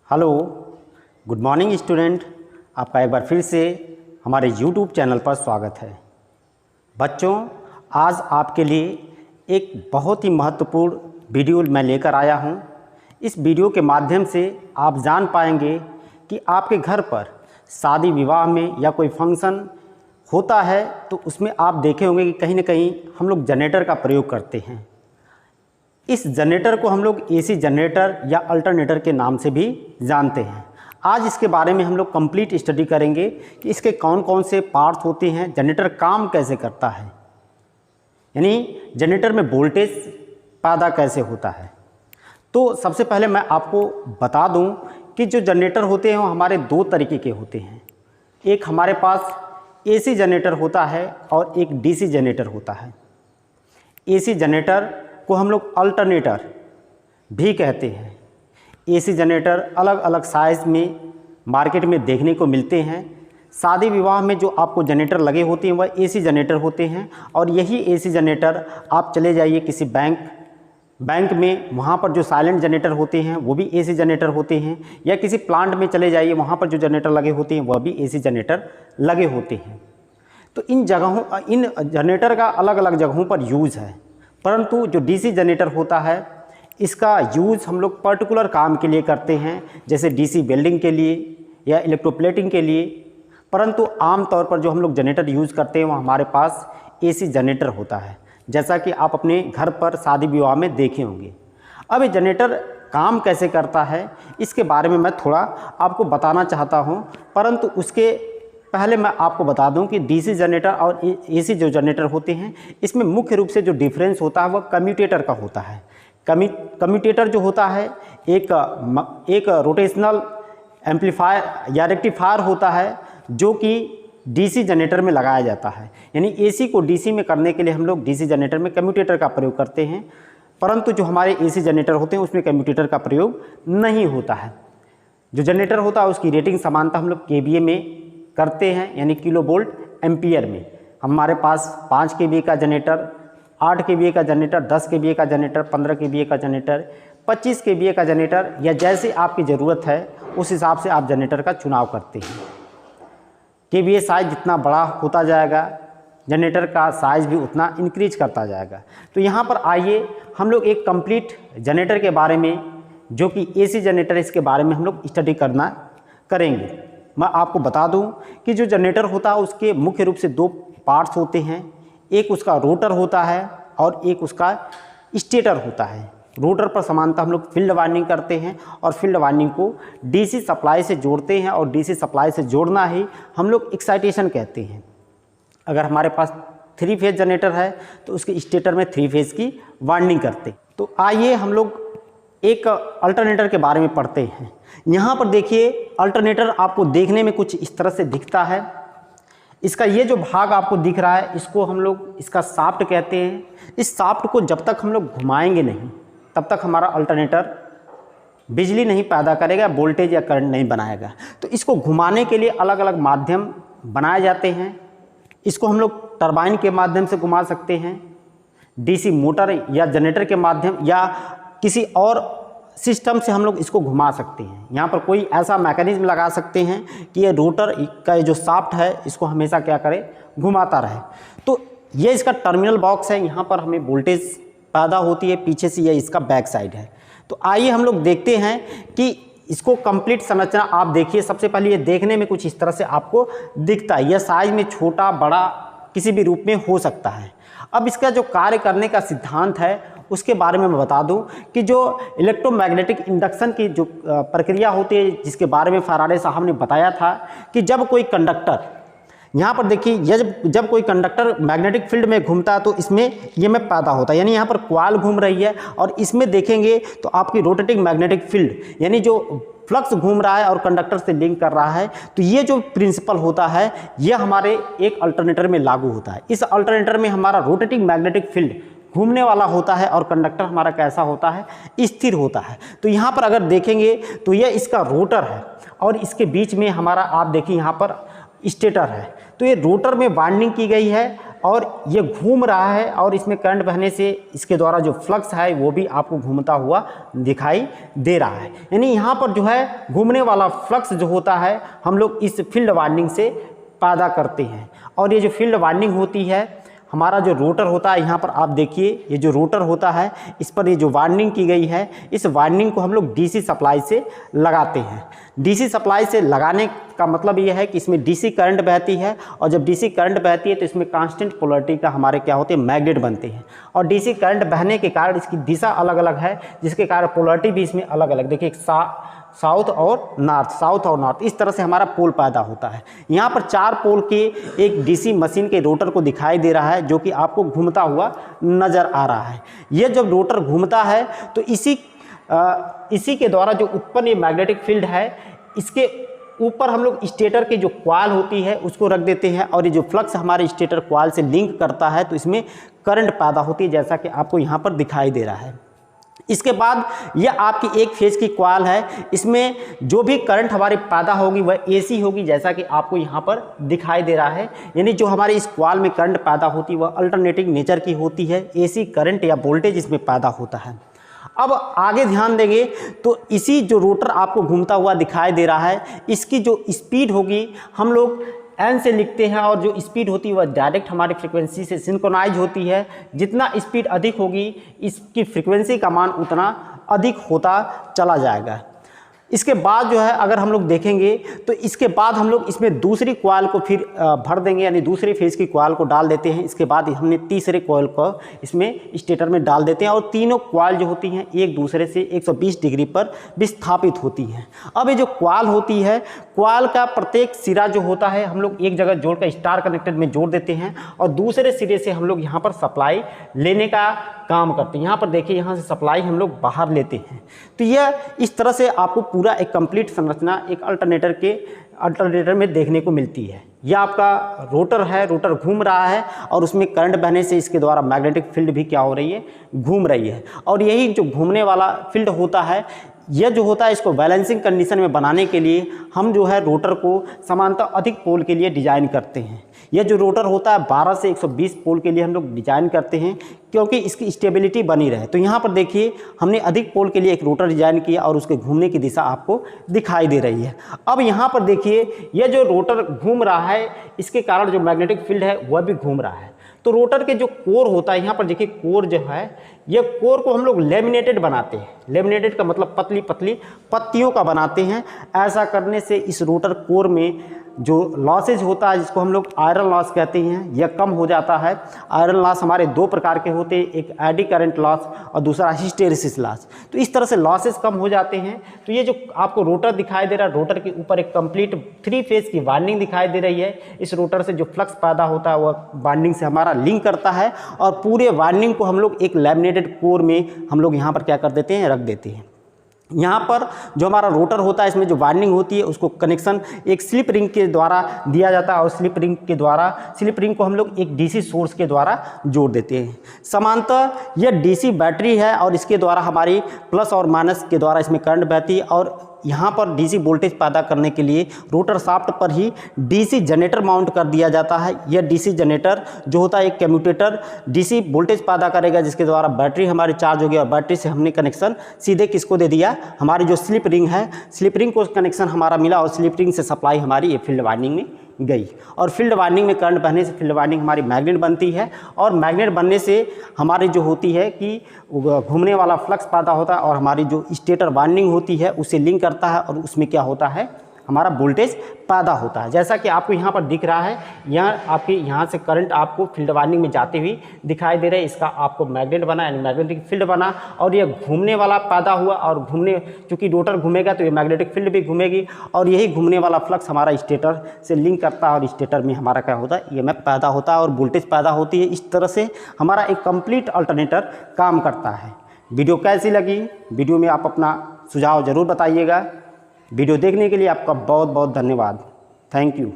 Hello, good morning student. आपका एक बार फिर से हमारे यूट्यूब चैनल पर स्वागत है। बच्चों, आज आपके लिए एक बहुत ही महत्वपूर्ण वीडियो मैं लेकर आया हूं। इस वीडियो के माध्यम से आप जान पाएंगे कि आपके घर पर शादी विवाह में या कोई फंक्शन होता है तो उसमें आप देखे होंगे कि कहीं ना कहीं हम लोग जनरेटर का प्रयोग करते हैं। इस जनरेटर को हम लोग एसी जनरेटर या अल्टरनेटर के नाम से भी जानते हैं। आज इसके बारे में हम लोग कंप्लीट स्टडी करेंगे कि इसके कौन कौन से पार्ट्स होते हैं, जनरेटर काम कैसे करता है, यानी जनरेटर में वोल्टेज पैदा कैसे होता है। तो सबसे पहले मैं आपको बता दूं कि जो जनरेटर होते हैं वो हमारे दो तरीके के होते हैं। एक हमारे पास एसी जनरेटर होता है और एक डीसी जनरेटर होता है। एसी जनरेटर को हम लोग अल्टरनेटर भी कहते हैं। एसी जनरेटर अलग अलग साइज़ में मार्केट में देखने को मिलते हैं। शादी विवाह में जो आपको जनरेटर लगे होते हैं वह एसी जनरेटर होते हैं, और यही एसी जनरेटर आप चले जाइए किसी बैंक में, वहाँ पर जो साइलेंट जनरेटर होते हैं वो भी एसी जनरेटर होते हैं, या किसी प्लांट में चले जाइए वहाँ पर जो जनरेटर लगे होते हैं वह भी एसी जनरेटर लगे होते हैं। तो इन जनरेटर का अलग अलग जगहों पर यूज़ है, परंतु जो डीसी जनरेटर होता है इसका यूज़ हम लोग पर्टिकुलर काम के लिए करते हैं, जैसे डीसी वेल्डिंग के लिए या इलेक्ट्रोप्लेटिंग के लिए। परंतु आम तौर पर जो हम लोग जनरेटर यूज़ करते हैं वो हमारे पास एसी जनरेटर होता है, जैसा कि आप अपने घर पर शादी विवाह में देखे होंगे। अब ये जनरेटर काम कैसे करता है इसके बारे में मैं थोड़ा आपको बताना चाहता हूँ, परंतु उसके पहले मैं आपको बता दूं कि डीसी जनरेटर और एसी जो जनरेटर होते हैं इसमें मुख्य रूप से जो डिफरेंस होता है वह कम्यूटेटर का होता है। कम्यूटेटर जो होता है एक रोटेशनल एम्पलीफायर या रेक्टिफायर होता है जो कि डीसी जनरेटर में लगाया जाता है, यानी एसी को डीसी में करने के लिए हम लोग डीसी जनरेटर में कम्यूटेटर का प्रयोग करते हैं, परंतु जो हमारे एसी जनरेटर होते हैं उसमें कम्यूटेटर का प्रयोग नहीं होता है। जो जनरेटर होता है उसकी रेटिंग समानता हम लोग केवीए में करते हैं, यानी किलो वोल्ट एम्पियर में। हमारे पास 5 केवीए का जनरेटर, 8 केवीए का जनरेटर, 10 केवीए का जनरेटर, 15 केवीए का जनरेटर, 25 केवीए का जनरेटर, या जैसे आपकी ज़रूरत है उस हिसाब से आप जनरेटर का चुनाव करते हैं। केवीए साइज जितना बड़ा होता जाएगा जनरेटर का साइज़ भी उतना इंक्रीज करता जाएगा। तो यहाँ पर आइए हम लोग एक कंप्लीट जनरेटर के बारे में, जो कि एसी जनरेटर, इसके बारे में हम लोग स्टडी करेंगे। मैं आपको बता दूं कि जो जनरेटर होता है उसके मुख्य रूप से दो पार्ट्स होते हैं। एक उसका रोटर होता है और एक उसका स्टेटर होता है। रोटर पर समानता हम लोग फील्ड वाइंडिंग करते हैं और फील्ड वाइंडिंग को डीसी सप्लाई से जोड़ते हैं, और डीसी सप्लाई से जोड़ना ही हम लोग एक्साइटेशन कहते हैं। अगर हमारे पास 3 फेज जनरेटर है तो उसके स्टेटर में 3 फेज की वाइंडिंग करते हैं। तो आइए हम लोग एक अल्टरनेटर के बारे में पढ़ते हैं। यहाँ पर देखिए, अल्टरनेटर आपको देखने में कुछ इस तरह से दिखता है। इसका ये जो भाग आपको दिख रहा है इसको हम लोग इसका शाफ्ट कहते हैं। इस शाफ्ट को जब तक हम लोग घुमाएंगे नहीं तब तक हमारा अल्टरनेटर बिजली नहीं पैदा करेगा, वोल्टेज या करंट नहीं बनाएगा। तो इसको घुमाने के लिए अलग अलग माध्यम बनाए जाते हैं। इसको हम लोग टरबाइन के माध्यम से घुमा सकते हैं, डीसी मोटर या जनरेटर के माध्यम, या किसी और सिस्टम से हम लोग इसको घुमा सकते हैं। यहाँ पर कोई ऐसा मैकेनिज्म लगा सकते हैं कि ये रोटर का जो शाफ्ट है इसको हमेशा क्या करे, घुमाता रहे। तो ये इसका टर्मिनल बॉक्स है, यहाँ पर हमें वोल्टेज पैदा होती है, पीछे से ये इसका बैक साइड है। तो आइए हम लोग देखते हैं कि इसको कंप्लीट संरचना आप देखिए। सबसे पहले ये देखने में कुछ इस तरह से आपको दिखता है। यह साइज में छोटा बड़ा किसी भी रूप में हो सकता है। अब इसका जो कार्य करने का सिद्धांत है उसके बारे में मैं बता दूं कि जो इलेक्ट्रोमैग्नेटिक इंडक्शन की जो प्रक्रिया होती है, जिसके बारे में फैराडे साहब ने बताया था कि जब कोई कंडक्टर, यहाँ पर देखिए, जब कोई कंडक्टर मैग्नेटिक फील्ड में घूमता है तो इसमें ईएमएफ पैदा होता है, यानी यहाँ पर कॉइल घूम रही है और इसमें देखेंगे तो आपकी रोटेटिंग मैग्नेटिक फील्ड, यानी जो फ्लक्स घूम रहा है और कंडक्टर से लिंक कर रहा है। तो ये जो प्रिंसिपल होता है ये हमारे एक अल्टरनेटर में लागू होता है। इस अल्टरनेटर में हमारा रोटेटिंग मैग्नेटिक फील्ड घूमने वाला होता है और कंडक्टर हमारा कैसा होता है, स्थिर होता है। तो यहाँ पर अगर देखेंगे तो यह इसका रोटर है और इसके बीच में हमारा, आप देखिए यहाँ पर स्टेटर है। तो ये रोटर में वाइंडिंग की गई है और ये घूम रहा है और इसमें करंट बहने से इसके द्वारा जो फ्लक्स है वो भी आपको घूमता हुआ दिखाई दे रहा है। यानी यहाँ पर जो है घूमने वाला फ्लक्स जो होता है हम लोग इस फील्ड वाइंडिंग से पैदा करते हैं। और ये जो फील्ड वाइंडिंग होती है, हमारा जो रोटर होता है, यहाँ पर आप देखिए ये जो रोटर होता है इस पर ये जो वाइंडिंग की गई है, इस वाइंडिंग को हम लोग डीसी सप्लाई से लगाते हैं। डीसी सप्लाई से लगाने का मतलब ये है कि इसमें डीसी करंट बहती है और जब डीसी करंट बहती है तो इसमें कांस्टेंट पोलैरिटी का हमारे क्या होते हैं, मैग्नेट बनते हैं। और डीसी करंट बहने के कारण इसकी दिशा अलग अलग है, जिसके कारण पोलैरिटी भी इसमें अलग अलग, देखिए साउथ और नॉर्थ, इस तरह से हमारा पोल पैदा होता है। यहाँ पर 4 पोल के एक डीसी मशीन के रोटर को दिखाई दे रहा है जो कि आपको घूमता हुआ नज़र आ रहा है। ये जब रोटर घूमता है तो इसी के द्वारा जो उत्पन्न ये मैग्नेटिक फील्ड है, इसके ऊपर हम लोग स्टेटर की जो कॉइल होती है उसको रख देते हैं और ये जो फ्लक्स हमारे स्टेटर कॉइल से लिंक करता है तो इसमें करंट पैदा होती है, जैसा कि आपको यहाँ पर दिखाई दे रहा है। इसके बाद यह आपकी एक फेज की कॉइल है, इसमें जो भी करंट हमारी पैदा होगी वह एसी होगी, जैसा कि आपको यहाँ पर दिखाई दे रहा है। यानी जो हमारे इस कॉइल में करंट पैदा होती है वह अल्टरनेटिंग नेचर की होती है, एसी करंट या वोल्टेज इसमें पैदा होता है। अब आगे ध्यान देंगे तो इसी जो रोटर आपको घूमता हुआ दिखाई दे रहा है, इसकी जो स्पीड होगी हम लोग एन से लिखते हैं और जो स्पीड होती है वह डायरेक्ट हमारी फ्रीक्वेंसी से सिंक्रोनाइज होती है। जितना स्पीड अधिक होगी इसकी फ्रीक्वेंसी का मान उतना अधिक होता चला जाएगा। इसके बाद जो है अगर हम लोग देखेंगे तो इसके बाद हम लोग इसमें दूसरी कॉइल को फिर भर देंगे, यानी दूसरे फेज की कॉइल को डाल देते हैं। इसके बाद हमने तीसरे कॉइल को इसमें स्टेटर में डाल देते हैं और तीनों कॉइल जो होती हैं एक दूसरे से 120 डिग्री पर विस्थापित होती हैं। अब ये जो कॉइल होती है, कॉइल का प्रत्येक सिरा जो होता है हम लोग एक जगह जोड़कर स्टार कनेक्टेड में जोड़ देते हैं और दूसरे सिरे से हम लोग यहाँ पर सप्लाई लेने का काम करते हैं। यहाँ पर देखिए यहाँ से सप्लाई हम लोग बाहर लेते हैं। तो यह इस तरह से आपको पूरा एक कंप्लीट संरचना एक अल्टरनेटर में देखने को मिलती है। यह आपका रोटर है, रोटर घूम रहा है और उसमें करंट बहने से इसके द्वारा मैग्नेटिक फील्ड भी क्या हो रही है, घूम रही है। और यही जो घूमने वाला फील्ड होता है, यह जो होता है इसको बैलेंसिंग कंडीशन में बनाने के लिए हम जो है रोटर को समानता अधिक पोल के लिए डिजाइन करते हैं। यह जो रोटर होता है 12 से 120 पोल के लिए हम लोग डिजाइन करते हैं क्योंकि इसकी स्टेबिलिटी बनी रहे। तो यहाँ पर देखिए हमने अधिक पोल के लिए एक रोटर डिजाइन किया और उसके घूमने की दिशा आपको दिखाई दे रही है। अब यहाँ पर देखिए यह जो रोटर घूम रहा है इसके कारण जो मैग्नेटिक फील्ड है वह भी घूम रहा है। तो रोटर के जो कोर होता है, यहाँ पर देखिए कोर जो है, यह कोर को हम लोग लेमिनेटेड बनाते हैं। लेमिनेटेड का मतलब पतली पतली पत्तियों का बनाते हैं। ऐसा करने से इस रोटर कोर में जो लॉसेज होता है जिसको हम लोग आयरन लॉस कहते हैं यह कम हो जाता है। आयरन लॉस हमारे 2 प्रकार के होते हैं, एक एडी करंट लॉस और दूसरा हिस्टेरिसिस लॉस। तो इस तरह से लॉसेज कम हो जाते हैं। तो ये जो आपको रोटर दिखाई दे रहा है, रोटर के ऊपर एक कंप्लीट 3 फेज की वाइंडिंग दिखाई दे रही है। इस रोटर से जो फ्लक्स पैदा होता है वह वाइंडिंग से हमारा लिंक करता है और पूरे वाइंडिंग को हम लोग एक लैमिनेटेड कोर में हम लोग यहाँ पर क्या कर देते हैं, रख देते हैं। यहाँ पर जो हमारा रोटर होता है इसमें जो वाइंडिंग होती है उसको कनेक्शन एक स्लिप रिंग के द्वारा दिया जाता है और स्लिप रिंग को हम लोग एक डीसी सोर्स के द्वारा जोड़ देते हैं। समांतर यह डीसी बैटरी है और इसके द्वारा हमारी प्लस और माइनस के द्वारा इसमें करंट बहती है और यहाँ पर डीसी वोल्टेज पैदा करने के लिए रोटर शाफ्ट पर ही डीसी जनरेटर माउंट कर दिया जाता है। यह डीसी जनरेटर जो होता है एक कम्यूटेटर डीसी वोल्टेज पैदा करेगा जिसके द्वारा बैटरी हमारी चार्ज होगी और बैटरी से हमने कनेक्शन सीधे किसको दे दिया, हमारी जो स्लिप रिंग है, स्लिप रिंग को कनेक्शन हमारा मिला और स्लिप रिंग से सप्लाई हमारी ये फील्ड वाइंडिंग में गई और फील्ड वाइंडिंग में करंट बहने से फील्ड वाइंडिंग हमारी मैग्नेट बनती है और मैग्नेट बनने से हमारी जो होती है कि घूमने वाला फ्लक्स पैदा होता है और हमारी जो स्टेटर वाइंडिंग होती है उसे लिंक करता है और उसमें क्या होता है, हमारा वोल्टेज पैदा होता है। जैसा कि आपको यहाँ पर दिख रहा है, यहाँ से करंट आपको फील्ड वाइंडिंग में जाते हुए दिखाई दे रहा है। इसका आपको मैग्नेट बना यानी मैग्नेटिक फील्ड बना और ये घूमने वाला पैदा हुआ और चूँकि रोटर घूमेगा तो ये मैग्नेटिक फील्ड भी घूमेगी और यही घूमने वाला फ्लक्स हमारा स्टेटर से लिंक करता है और स्टेटर में हमारा क्या होता है, EMF पैदा होता है और वोल्टेज पैदा होती है। इस तरह से हमारा एक कंप्लीट अल्टरनेटर काम करता है। वीडियो कैसी लगी, वीडियो में आप अपना सुझाव ज़रूर बताइएगा। वीडियो देखने के लिए आपका बहुत बहुत धन्यवाद। Thank you.